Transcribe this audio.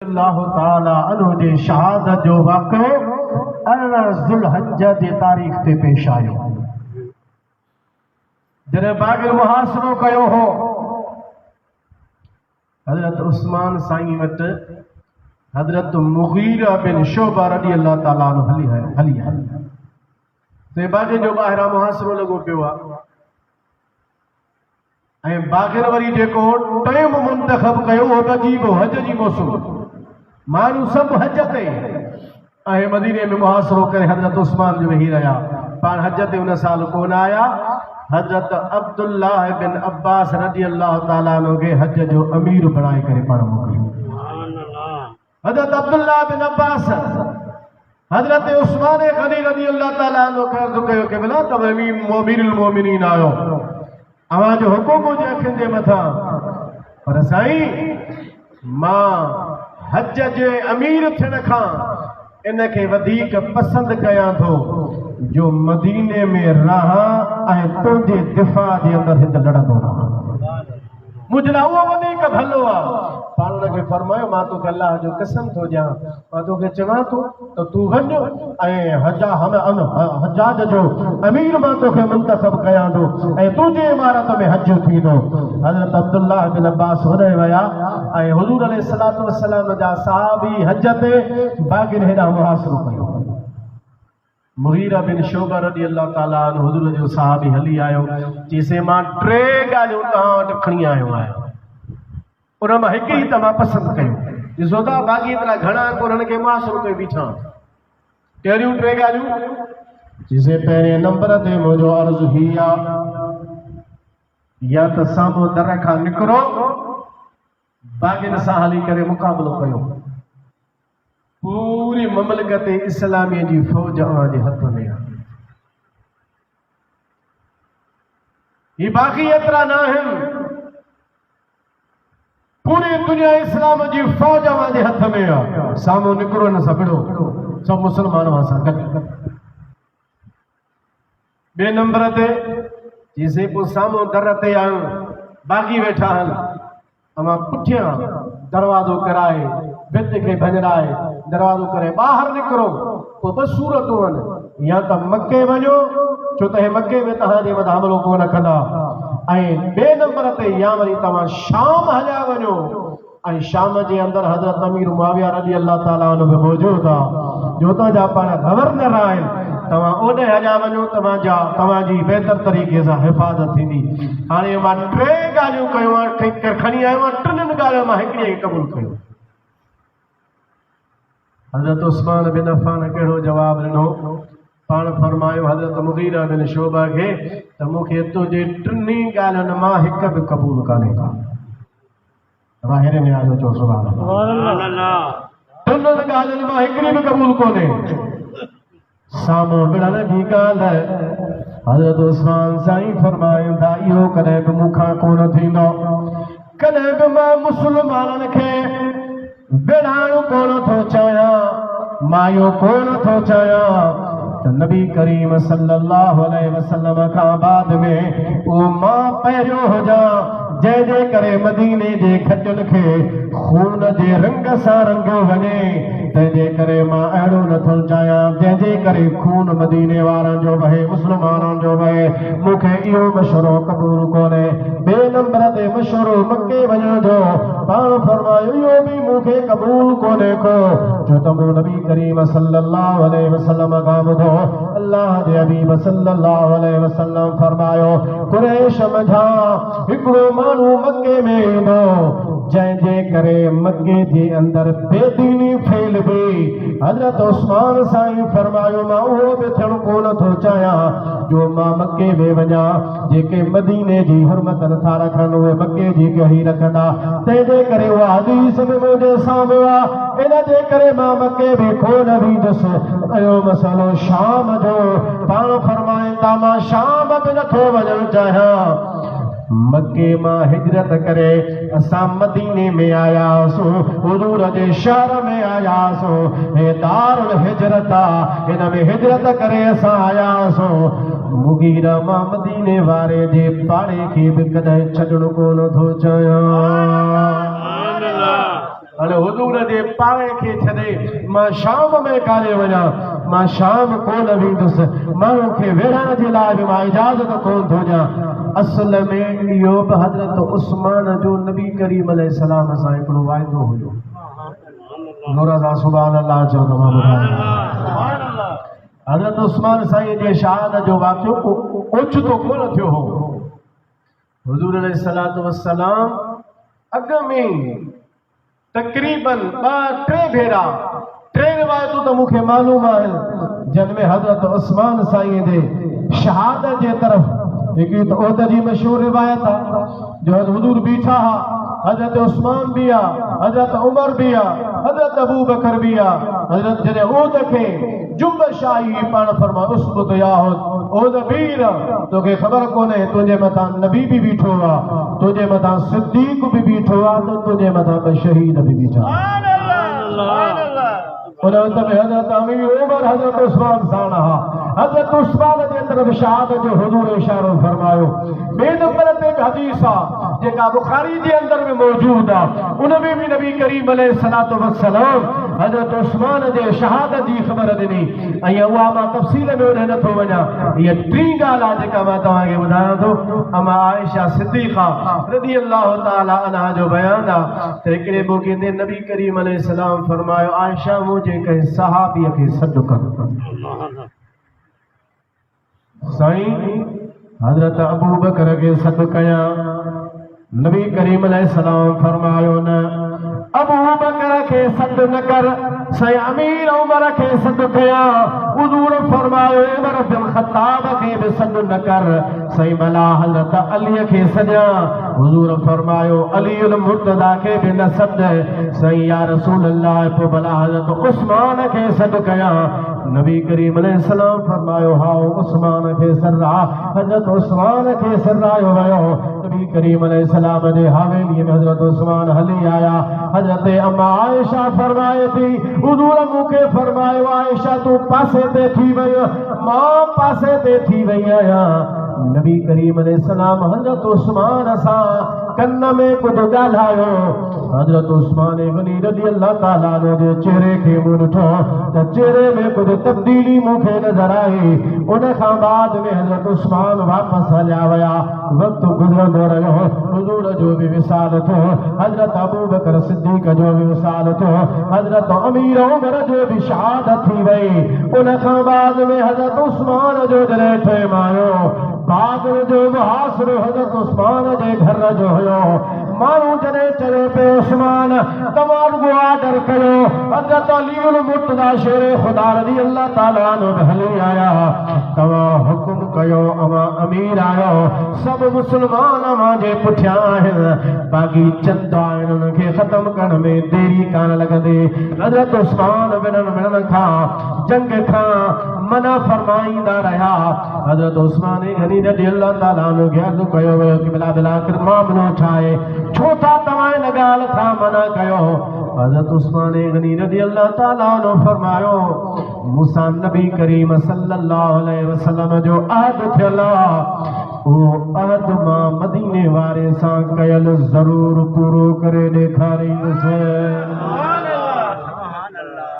अल्लाह ताला अन्हु जे शहादत जो वाक़ियो 18 ज़ुल्हज्ज जे तारीख़ ते पेश आयो। जॾहिं बाग़िर मुहासिरो कयो हो हज़रत उस्मान साईं वटि हज़रत मुग़ीरा बिन शुअबा रज़ी अल्लाह ताला अन्हु हली आया। ते बाग़ जो ॿाहिरां मुहासिरो लॻो पियो आहे ऐं बाग़िर वरी जेको टाइम मुंतख़ब कयो हो त जी हज जी मौसम माण्हू सभु हज ते ऐं मदीने में मुहासिरो करे हज़रत उस्मान जो वेही रहिया। पाण हज ते उन साल कोन आया। हज़रत अब्दुल्लाह बिन अब्बास रज़ी अल्लाह ताला अन्हु खे हज जो अमीर बणाए करे पाण मोकिलियो। हज़रत अब्दुल्लाह बिन अब्बास हज़रत उस्मान गनी रज़ी अल्लाह ताला अन्हु खे अर्ज़ु कयो कि भला तव्हां अमीरुल मोमिनीन आहियो, अव्हां जो हुकुम हुजे अखियुनि जे मथां, पर साईं मां हज जे अमीर थियण खां इनखे वधीक पसंदि कयां थो जो मदीने में रहां ऐं तुंहिंजे दिफ़ा जे अंदरि हिते लड़ंदो रहां। मुंहिंजे लाइ उहो वधीक भलो आहे। पाण हुनखे फरमायो मां तोखे अलाह जो कसम थो ॾियां, मां तोखे चवां थो त तूं वञ ऐं हजाज जो अमीर मां तोखे मुंतख़ब कयां थो ऐं तुंहिंजे इमारत में हज थींदो। हज़रत अब्दुल्लाह बिन अब्बास होॾे विया ऐं हुज़ूर अलैहिस्सलातु वस्सलाम जा सहाबी हज ते बाग़िर हेॾां मुहासिरो कयो। मुग़ीरा बिन शुअबा रज़ी अल्लाह ताला अन्हु हुज़ूर जो सहाबी हली आयो। चईसे मां 3 ॻाल्हियूं तव्हां वटि खणी आयो आहियां, उन मां हिकु ई तव्हां पसंदि कयो। ॾिसो था बाक़ी एतिरा घणा कोन्हनि खे मुहासिरो करे बीठा। कहिड़ियूं 3 ॻाल्हियूं? चईसे पहिरें नंबर ते मुंहिंजो अर्ज़ु ही आहे या त साम्हूं दर खां निकिरो बाग़िर सां हली करे मुक़ाबिलो कयो। पूरी ममलिकत इस्लामीअ जी फ़ौज अव्हांजे हथ में आहे। ही बाक़ी एतिरा न आहिनि, पूरी दुनिया इस्लाम जी फ़ौज अव्हांजे हथ में आहे। साम्हूं निकिरो न सभिड़ो सभु मुस्लमान असां गॾु। ॿिए नंबर ते जेसे पोइ साम्हूं दर ते आहियूं बाग़ी वेठा आहिनि, अवां पुठियां दरवाज़ो कराए भित खे भञराए दरवाज़ो करे ॿाहिरि निकिरो। पोइ 2 सूरतूं आहिनि, या त मके वञो छो त हे मके में तव्हांजे मथां हमिलो कोन कंदा, ऐं ॿिए नंबर ते या वरी तव्हां शाम हलिया वञो ऐं शाम जे अंदरि हज़रत अमीर मुआविया रज़ी अल्लाह ताला अन्हु बि मौजूदु आहे जो हुतां जा पाण गवर्नर आहिनि। तव्हां ओॾे हलिया वञो, तव्हांजी बहितर तरीक़े सां हिफ़ाज़त थींदी। हाणे मां 3 ॻाल्हियूं कयूं आहिनि, खणी आयो आहियां 3 ॻाल्हियुनि मां हिकिड़ीअ खे क़बूल कयो। हज़रत उस्मान बिन अफ़ान कहिड़ो जवाबु ॾिनो? पाण फरमायो हज़रत मुग़ीरा बिन शुअबा खे त मूंखे तुंहिंजे 3 ॻाल्हियुनि मां हिकु बि क़बूल कान्हे का। ज़ाहिर में आयो चओ सुभान अल्लाह। 3 ॻाल्हियुनि मां हिकिड़ी बि क़बूल कोन्हे। साम्हूं विढ़ण जी ॻाल्हि हज़रत उस्मान साईं फरमाइनि था इहो कॾहिं बि मूंखां कोन थींदो। कॾहिं बि मां मुस्लमाननि खे विढ़ाइणु कोन थो चाहियां, मां इहो कोन थो चाहियां त नबी करीम सल्लल्लाहु अलैहि वसल्लम खां बाद में उहो मां पहिरियों हुजां जंहिंजे करे मदीने जे खजनि खे खून जे रंग सां रंगियो वञे। तंहिंजे करे मां अहिड़ो नथो चाहियां जंहिंजे करे खून मदीने वारनि जो वहे, मुस्लमाननि जो वहे। मूंखे इहो मशवरो क़बूल कोन्हे। ॿिए नंबर ते मशवरो मके वञण जो, पाण फरमायो इहो बि मूंखे क़बूल कोन्हे को छो त मूं नबी करीम सल्लल्लाहु अलैहि वसल्लम खां ॿुधो अल्लाह जे हबीब सल्लल्लाहु अलैहि वसल्लम फरमायो कुरैश मझां हिकिड़ो माण्हू मके में ईंदो जंहिंजे करे मके जे अंदरि बेदीनी फैलबी। हज़रत उस्मान साईं फरमायो मां उहो बि थियणु कोन थो चाहियां जो मां मके में वञा। जेके मदीने जी हुरमत नथा रखनि उहे मके जी कही रखंदा, तंहिंजे करे उहा हदीस में मुंहिंजे साम्हूं आहे। इन जे करे मां मके में कोन वेंदुसि। इहो मसइलो शाम जो, पाण फरमाइनि था मां शाम बि नथो वञणु चाहियां। मके मां हिजरत करे असां मदीने में आयासीं, हुजूर जे शहर में आयासीं। हे दारुल हिजरत आहे, हिन में हिजरत करे असां आयासीं। मुग़ीरा मां मदीने वारे जे पाड़े खे बि कॾहिं छॾणु कोन थो चाहियां। अने हुजूर जे पाए खे छॾे मां शाम में काॾे वञा, मां शाम कोन वेंदुसि, माण्हू खे वेढ़ण जे लाइ बि मां इजाज़त कोन थो ॾियां। असल में इहो बि हज़रत उस्मान जो नबी करीम अलैहिस्सलाम सां हिकिड़ो वाइदो हुयो। ज़ोर सां सुभान अल्लाह चओ त मां ॿुधायां। हज़रत उस्मान साईं जे शहादत जो वाक़ियो ओचितो कोन थियो हो। हुजूर अलैहिस्सलातु वस्सलाम अॻ में तक़रीबन 2-3 भेरा 3 रिवायतूं त मूंखे मालूम आहिनि जिन में हज़रत उस्मान साईं जे शहादत जे तरफ़ हिकिड़ी त ओद जी मशहूर रिवायत आहे जो हुजूर बीठा हा, हज़रत उस्मान भी आ, हज़रत उमर भी आ, हज़रत अबू बकर भी आ। हज़रत जॾहिं ओद खे जुंबश आई पाण फरमा उसबुत याहुद ओद वीर, तोखे ख़बर कोन्हे तुंहिंजे मथां नबी भी बीठो आहे, तुंहिंजे मथां सिद्दीक़ भी बीठो आहे, त तुंहिंजे मथां ॿ शहीद भी बीठा। उन वक़्त में हज़रत अमीर उमर हज़रत उस्मान साण हा। हज़रत उस्मान जे तरफ़ शहादत जो हुजूर इशारो फरमायो। ॿिए नंबर ते हदीस आहे जेका बुखारी जे अंदर में मौजूद आहे, उन में भी नबी करीम अलैहिस्सलातु वस्सलाम हज़रत उस्मान जे शहादत जी ख़बर ॾिनी। ऐं उहा मां तफ़सील में उन नथो वञा। इहा टी ॻाल्हि आहे जेका मां तव्हांखे ॿुधायां थो। अमा आयशा सिद्दीक़ा रज़ी अल्लाह ताला अन्हा जो बयान आहे त हिकिड़े मौक़े ते नबी करीम अलैहिस्सलाम फरमायो, आयशा मुंहिंजे कंहिं सहाबीअ खे सॾु कर। साईं हज़रत अबू बकर खे सॾु कयां? नबी करीम अलैहिस्सलाम फरमायो, न अबू बकर खे सॾु न कर, साईं अमीर उमर खे सॾु कयां? हुजूर फरमायो उमर बिन ख़त्ताब खे बि सॾु न कर, साईं भला हज़रत अलीअ खे सॾियां? हुजूर फरमायो अलीउल मुर्तज़ा खे बि न सॾ, साईं या रसूल अल्लाह पोइ भला हज़रत उस्मान खे सॾु कयां? नबी करीम अलैहिस्सलाम फरमायो हाओ उस्मान खे सर्रा। हज़रत उस्मान खे सर्रायो वियो। नबी करीम अलैहिस्सलाम जे हवेलीअ में हज़रत उस्मान हली आया। हज़रत अम्मा आयशा फरमाए थी, हुजूर मूंखे फरमायो आयशा तूं पासे ते थी वई, मां पासे ते थी वई आहियां। नबी करीम अलैहिस्सलाम हज़रत उस्मान सां कन में कुझु ॻाल्हायो। हज़रत उस्मान गनी रज़ी अल्लाह ताला जे चेहरे खे मूं ॾिठो त चेहरे में कुझु तब्दीली मूंखे नज़र आई। उन खां बाद में हज़रत उस्मान वापसि हलिया विया। वक़्तु गुज़रंदो रहियो, हुजूर जो बि विसाल थियो, हज़रत अबू बकर सिद्दीक़ जो बि विसाल थियो, हज़रत अमीर उमर जो बि शहादत थी वई। उन खां बाद में हज़रत उस्मान जो जॾहिं टाइम आयो, बाद जो मुहासिरो हज़रत उस्मान जे घर जो हुयो। माण्हू जॾहिं चवे पियो उस्मान तव्हां रुॻो ऑर्डर कयो, हज़रत अलीउल मुर्तज़ा शेर ख़ुदा रज़ी अल्लाह ताला अन्हु हली आया, तव्हां हुकुम कयो, अवां अमीर आहियो, सभु मुस्लमान अवां जे पुठियां आहिनि, बाक़ी चंद आहिनि उनखे ख़तम करण में देरी कान लॻंदी। हज़रत उस्मान ॿिन्हिनि खां जंग खां मना फरमाईंदा रहिया। हज़रत उस्मान गनी रज़ी अल्लाह ताला अन्हु खे अर्ज़ु कयो वियो कि बिला बिला आख़िर मामलो छा आहे, छो था तव्हां इन ॻाल्हि खां मना कयो? हज़रत उस्मान गनी रज़ी अल्लाह ताला अन्हु फरमायो, मूंसां नबी करीम सल्लल्लाहु अलैहि वसल्लम जो अहद थियल आहे, उहो अहद मां मदीने वारे सां कयल ज़रूर पूरो करे ॾेखारींदुसि।